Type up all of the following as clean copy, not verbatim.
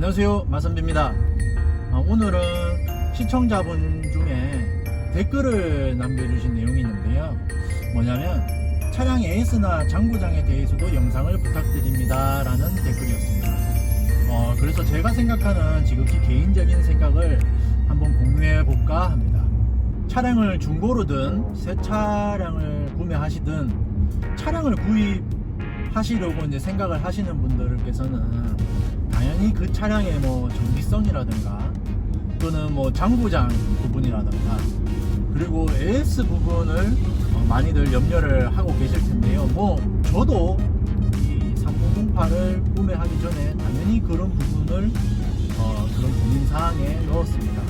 안녕하세요, 마선비입니다. 오늘은 시청자분 중에 댓글을 남겨주신 내용이 있는데요. 뭐냐면 차량 AS나 장고장에 대해서도 영상을 부탁드립니다 라는 댓글이었습니다. 그래서 제가 생각하는 지극히 개인적인 생각을 한번 공유해 볼까 합니다. 차량을 중고로든 새 차량을 구매하시든 차량을 구입하시려고 이제 생각을 하시는 분들께서는 당연히 그 차량의 뭐 정비성이라든가 또는 뭐 장고장 부분이라든가 그리고 AS 부분을 많이들 염려를 하고 계실 텐데요. 뭐 저도 이 3008을 구매하기 전에 당연히 그런 부분을 그런 고민사항에 넣었습니다.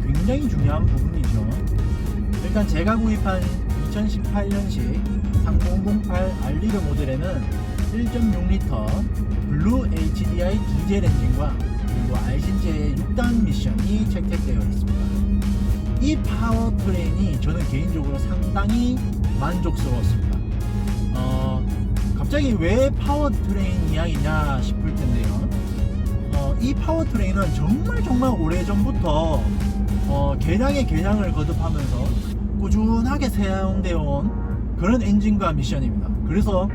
굉장히 중요한 부분이죠. 일단 제가 구입한 2018년식 3008 알리르 모델에는 1.6L 블루 HDI 디젤 엔진과 그리고 알신제의 6단 미션이 채택되어 있습니다. 이 파워트레인이 저는 개인적으로 상당히 만족스러웠습니다. 갑자기 왜 파워트레인 이야기냐 싶을 텐데요. 이 파워트레인은 정말 오래전부터 개량의 개량을 거듭하면서 꾸준하게 사용되어 온 그런 엔진과 미션입니다. 그래서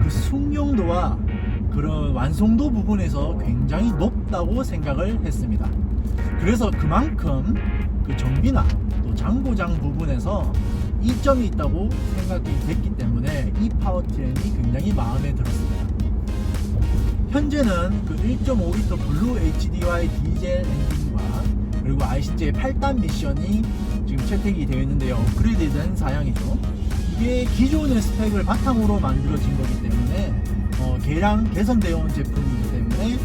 그 숙련도와 그런 완성도 부분에서 굉장히 높다고 생각을 했습니다. 그래서 그만큼 그 정비나 또 장고장 부분에서 이점이 있다고 생각이 됐기 때문에 이 파워트레인이 굉장히 마음에 들었습니다. 현재는 그 1.5L 블루 HDI 디젤 엔진과 그리고 알신제의 8단 미션이 지금 채택이 되어 있는데요. 업그레이드된 사양이죠. 이게 기존의 스펙을 바탕으로 만들어진 거기 때문에 개량 개선되어 온 제품이기 때문에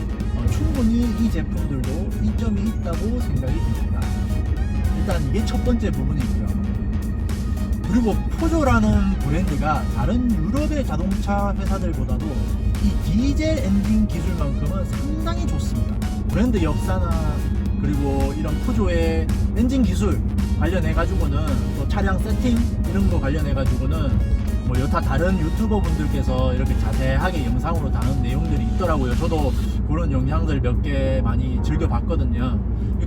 충분히 이 제품들도 이점이 있다고 생각이 듭니다. 일단 이게 첫 번째 부분이고요. 그리고 푸조라는 브랜드가 다른 유럽의 자동차 회사들보다도 이 디젤 엔진 기술만큼은 상당히 좋습니다. 브랜드 역사나 그리고 이런 푸조의 엔진 기술 관련해 가지고는 또 차량 세팅 이런 거 관련해 가지고는 뭐 여타 다른 유튜버 분들께서 이렇게 자세하게 영상으로 다룬 내용들이 있더라고요. 저도 그런 영상들 몇 개 많이 즐겨 봤거든요.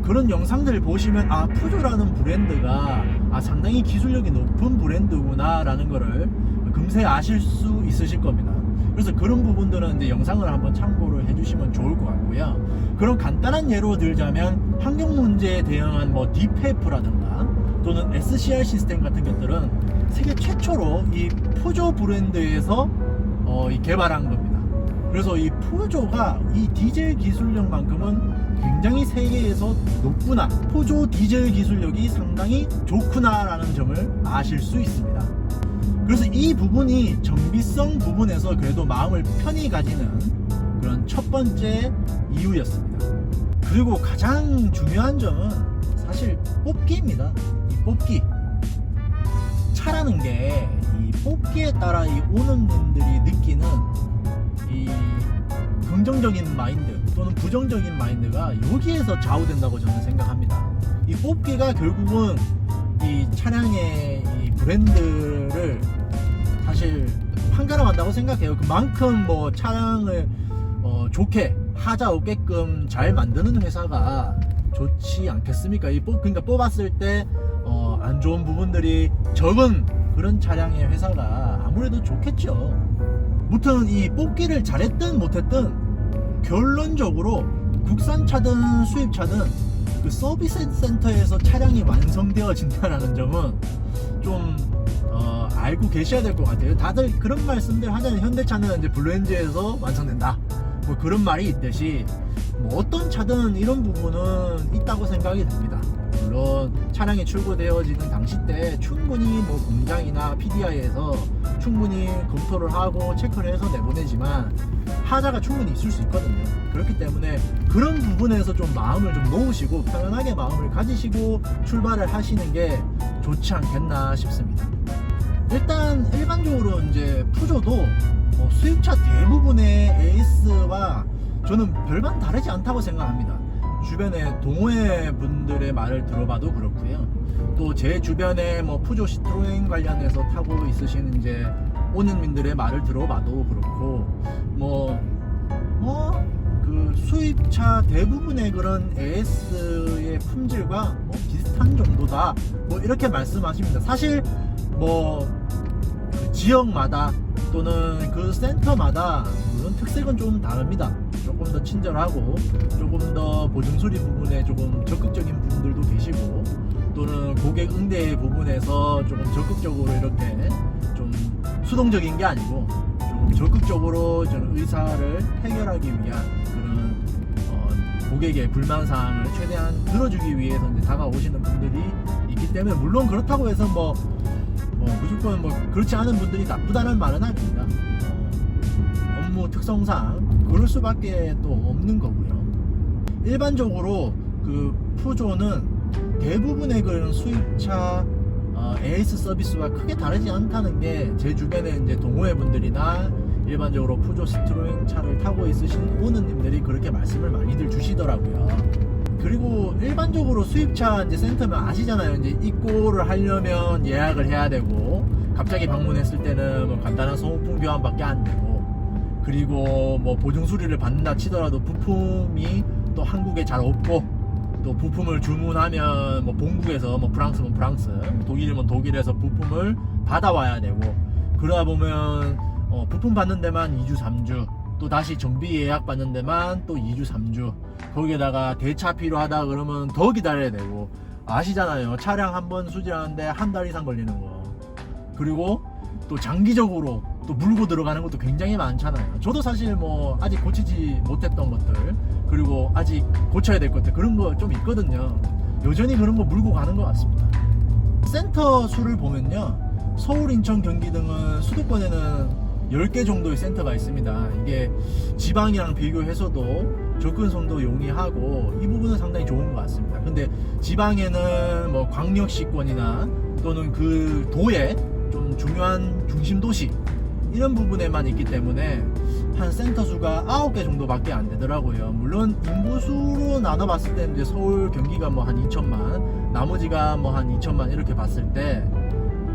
그런 영상들 보시면 푸조라는 브랜드가 상당히 기술력이 높은 브랜드구나 라는 거를 금세 아실 수 있으실 겁니다. 그래서 그런 부분들은 이제 영상을 한번 참고를 해주시면 좋을 것 같고요. 그런 간단한 예로 들자면 환경 문제에 대응한 뭐 DPF라든가 또는 SCR 시스템 같은 것들은 세계 최초로 이 푸조 브랜드에서 개발한 겁니다. 그래서 이 푸조가 이 디젤 기술력만큼은 굉장히 세계에서 높구나, 푸조 디젤 기술력이 상당히 좋구나 라는 점을 아실 수 있습니다. 그래서 이 부분이 정비성 부분에서 그래도 마음을 편히 가지는 그런 첫 번째 이유였습니다. 그리고 가장 중요한 점은 사실 뽑기입니다. 이 뽑기. 차라는 게 이 뽑기에 따라 이 오는 분들이 느끼는 이 긍정적인 마인드 또는 부정적인 마인드가 여기에서 좌우된다고 저는 생각합니다. 이 뽑기가 결국은 이 차량의 이 브랜드를 사실 판가름한다고 생각해요. 그만큼 뭐 차량을 좋게 하자 없게끔 잘 만드는 회사가 좋지 않겠습니까? 그러니까 뽑았을 때 안 좋은 부분들이 적은 그런 차량의 회사가 아무래도 좋겠죠. 무튼 이 뽑기를 잘했든 못했든 결론적으로 국산차든 수입차든 그 서비스 센터에서 차량이 완성되어진다는 점은 좀 알고 계셔야 될 것 같아요. 다들 그런 말씀들 하잖아요. 현대차는 이제 블루엔즈에서 완성된다, 뭐 그런 말이 있듯이 뭐 어떤 차든 이런 부분은 있다고 생각이 듭니다. 물론 차량이 출고되어지는 당시 때 충분히 뭐 공장이나 PDI에서 충분히 검토를 하고 체크를 해서 내보내지만 하자가 충분히 있을 수 있거든요. 그렇기 때문에 그런 부분에서 좀 마음을 좀 놓으시고 편안하게 마음을 가지시고 출발을 하시는 게 좋지 않겠나 싶습니다. 일단 일반적으로 이제 푸조도 수입차 대부분의 AS와 저는 별반 다르지 않다고 생각합니다. 주변에 동호회 분들의 말을 들어봐도 그렇고요. 또 제 주변에 뭐 푸조 시트로엔 관련해서 타고 있으신 이제 오는민들의 말을 들어봐도 그렇고 그 수입 수입차 대부분의 그런 AS의 품질과 뭐 비슷한 정도다, 뭐 이렇게 말씀하십니다. 사실 뭐 그 지역마다 또는 그 센터마다 물론 특색은 좀 다릅니다. 조금 더 친절하고 조금 더 보증수리 부분에 조금 적극적인 분들도 계시고, 또는 고객 응대 부분에서 조금 적극적으로 이렇게 좀 수동적인 게 아니고 조금 적극적으로 저는 의사를 해결하기 위한 그런 고객의 불만 사항을 최대한 들어주기 위해서 이제 다가오시는 분들이 있기 때문에, 물론 그렇다고 해서 뭐 무조건 뭐 그렇지 않은 분들이 나쁘다는 말은 아닙니다. 업무 특성상 그럴 수밖에 또 없는 거고요. 일반적으로 그 푸조는 대부분의 그런 수입차 AS 서비스와 크게 다르지 않다는 게 제 주변에 이제 동호회 분들이나 일반적으로 푸조 시트로엔 차를 타고 있으신 오너님들이 그렇게 말씀을 많이들 주시더라고요. 그리고 일반적으로 수입차 이제 센터면 아시잖아요. 이제 입고를 하려면 예약을 해야 되고, 갑자기 방문했을 때는 뭐 간단한 소모품 교환밖에 안 되고, 그리고 뭐 보증 수리를 받는다 치더라도 부품이 또 한국에 잘 없고, 또 부품을 주문하면 뭐 본국에서 뭐 프랑스면 프랑스, 독일이면 독일에서 부품을 받아와야 되고, 그러다 보면 부품 받는 데만 2주 3주, 또 다시 정비 예약 받는 데만 또 2주 3주, 거기에다가 대차 필요하다 그러면 더 기다려야 되고, 아시잖아요. 차량 한 번 수리하는데 한 달 이상 걸리는 거. 그리고 또 장기적으로 또 물고 들어가는 것도 굉장히 많잖아요. 저도 사실 뭐 아직 고치지 못했던 것들, 그리고 아직 고쳐야 될 것들, 그런 거 좀 있거든요. 여전히 그런 거 물고 가는 것 같습니다. 센터 수를 보면요, 서울, 인천, 경기 등은 수도권에는 10개 정도의 센터가 있습니다. 이게 지방이랑 비교해서도 접근성도 용이하고 이 부분은 상당히 좋은 것 같습니다. 근데 지방에는 뭐 광역시권이나 또는 그 도의 좀 중요한 중심 도시 이런 부분에만 있기 때문에 한 센터 수가 9개 정도밖에 안 되더라고요. 물론 인구수로 나눠봤을 때는 이제 서울, 경기가 뭐 한 2천만, 나머지가 뭐 한 2천만 이렇게 봤을 때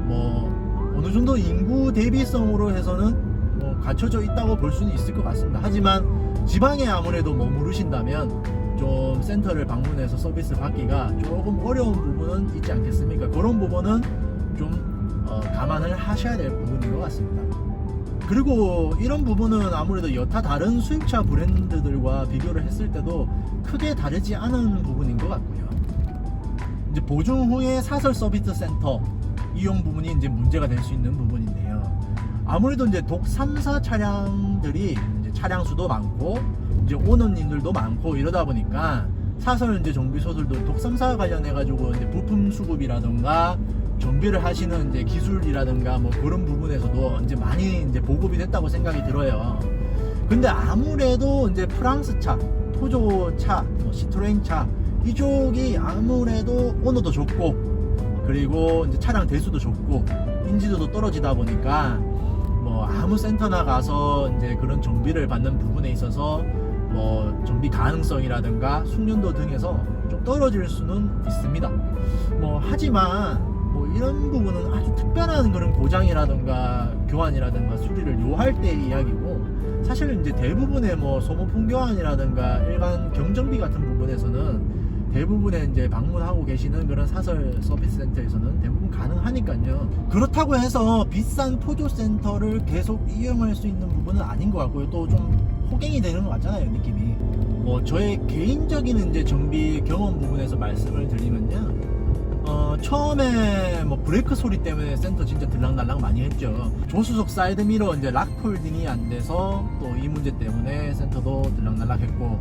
뭐 어느 정도 인구 대비성으로 해서는 뭐 갖춰져 있다고 볼 수는 있을 것 같습니다. 하지만 지방에 아무래도 머무르신다면 좀 센터를 방문해서 서비스 받기가 조금 어려운 부분은 있지 않겠습니까? 그런 부분은 좀 감안을 하셔야 될 부분인 것 같습니다. 그리고 이런 부분은 아무래도 여타 다른 수입차 브랜드들과 비교를 했을 때도 크게 다르지 않은 부분인 것 같고요. 이제 보증 후에 사설 서비스 센터 이용 부분이 이제 문제가 될 수 있는 부분인데요. 아무래도 이제 독 3사 차량들이 이제 차량 수도 많고 이제 오너님들도 많고 이러다 보니까 사설 이제 정비소들도 독 3사 관련해 가지고 이제 부품 수급이라던가 정비를 하시는 이제 기술이라든가 뭐 그런 부분에서도 이제 많이 이제 보급이 됐다고 생각이 들어요. 근데 아무래도 이제 프랑스 차, 토조 차, 뭐 시트로엔 차 이쪽이 아무래도 오너도 좋고, 그리고 이제 차량 대수도 좋고 인지도도 떨어지다 보니까 뭐 아무 센터나 가서 이제 그런 정비를 받는 부분에 있어서 뭐 정비 가능성이라든가 숙련도 등에서 좀 떨어질 수는 있습니다. 뭐 하지만 뭐 이런 부분은 아주 특별한 그런 고장이라든가 교환이라든가 수리를 요할 때의 이야기고, 사실 이제 대부분의 뭐 소모품 교환이라든가 일반 경정비 같은 부분에서는 대부분의 이제 방문하고 계시는 그런 사설 서비스 센터에서는 대부분 가능하니까요. 그렇다고 해서 비싼 푸조 센터를 계속 이용할 수 있는 부분은 아닌 것 같고요. 또 좀 호갱이 되는 것 같잖아요, 느낌이. 뭐 저의 개인적인 이제 정비 경험 부분에서 말씀을 드리면요. 처음에 뭐 브레이크 소리 때문에 센터 진짜 들락날락 많이 했죠. 조수석 사이드 미러 이제 락 폴딩이 안 돼서 또 이 문제 때문에 센터도 들락날락 했고,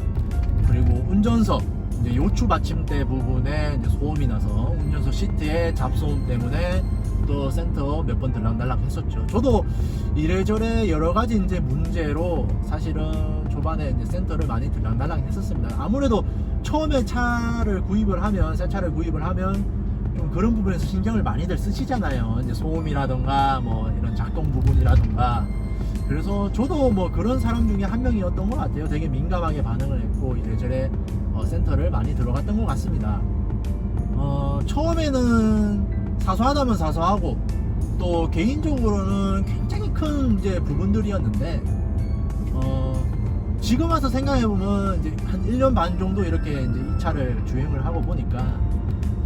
그리고 운전석 이제 요추 받침대 부분에 이제 소음이 나서 운전석 시트에 잡소음 때문에 또 센터 몇 번 들락날락 했었죠. 저도 이래저래 여러 가지 이제 문제로 사실은 초반에 이제 센터를 많이 들락날락 했었습니다. 아무래도 처음에 차를 구입을 하면, 새 차를 구입을 하면 좀 그런 부분에서 신경을 많이들 쓰시잖아요. 이제 소음이라던가 뭐 이런 작동 부분이라던가. 그래서 저도 뭐 그런 사람 중에 한 명이었던 것 같아요. 되게 민감하게 반응을 했고 이래저래 센터를 많이 들어갔던 것 같습니다. 처음에는 사소하다면 사소하고 또 개인적으로는 굉장히 큰 이제 부분들이었는데 지금 와서 생각해보면 이제 한 1년 반 정도 이렇게 이제 이 차를 주행을 하고 보니까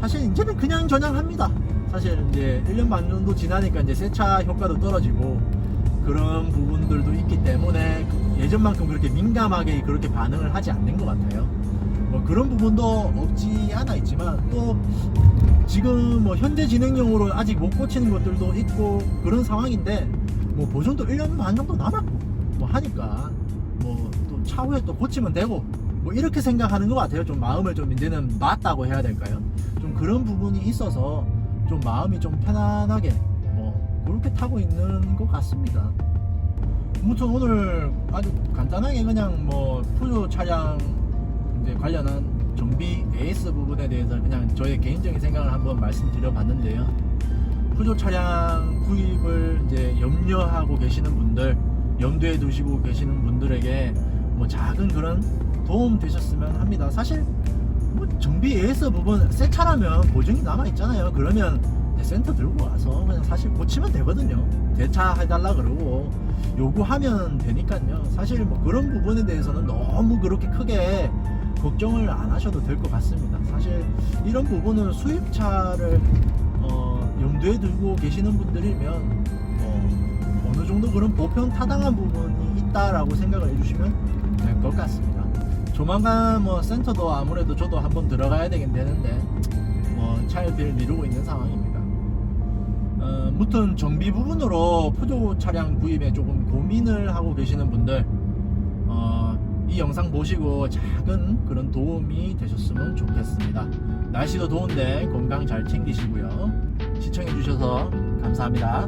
사실 이제는 그냥 저냥합니다. 사실 이제 1년 반 정도 지나니까 이제 세차 효과도 떨어지고 그런 부분들도 있기 때문에 예전만큼 그렇게 민감하게 그렇게 반응을 하지 않는 것 같아요. 뭐 그런 부분도 없지 않아 있지만 또 지금 뭐 현재 진행형으로 아직 못 고치는 것들도 있고 그런 상황인데 뭐 보존도 1년 반 정도 남았고 뭐 하니까 뭐 또 차후에 또 고치면 되고 뭐 이렇게 생각하는 것 같아요. 좀 마음을 좀 이제는 놨다고 해야 될까요? 좀 그런 부분이 있어서 좀 마음이 좀 편안하게 뭐 그렇게 타고 있는 것 같습니다. 아무튼 오늘 아주 간단하게 그냥 뭐 푸조 차량 이제 관련한 정비 AS 부분에 대해서 그냥 저의 개인적인 생각을 한번 말씀드려 봤는데요. 푸조 차량 구입을 이제 염려하고 계시는 분들, 염두에 두시고 계시는 분들에게 뭐 작은 그런 도움 되셨으면 합니다. 사실 뭐 정비 AS 부분 새 차라면 보증이 남아 있잖아요. 그러면 센터 들고 와서 그냥 사실 고치면 되거든요. 대차해달라 그러고 요구하면 되니까요. 사실 뭐 그런 부분에 대해서는 너무 그렇게 크게 걱정을 안 하셔도 될 것 같습니다. 사실 이런 부분은 수입차를 염두에 두고 계시는 분들이면 어느 정도 그런 보편 타당한 부분이 있다라고 생각을 해주시면 될 것 같습니다. 조만간 뭐 센터도 아무래도 저도 한번 들어가야 되긴 되는데 뭐 차일피일 미루고 있는 상황입니다. 무튼 정비 부분으로 푸조 차량 구입에 조금 고민을 하고 계시는 분들 이 영상 보시고 작은 그런 도움이 되셨으면 좋겠습니다. 날씨도 더운데 건강 잘 챙기시고요. 시청해 주셔서 감사합니다.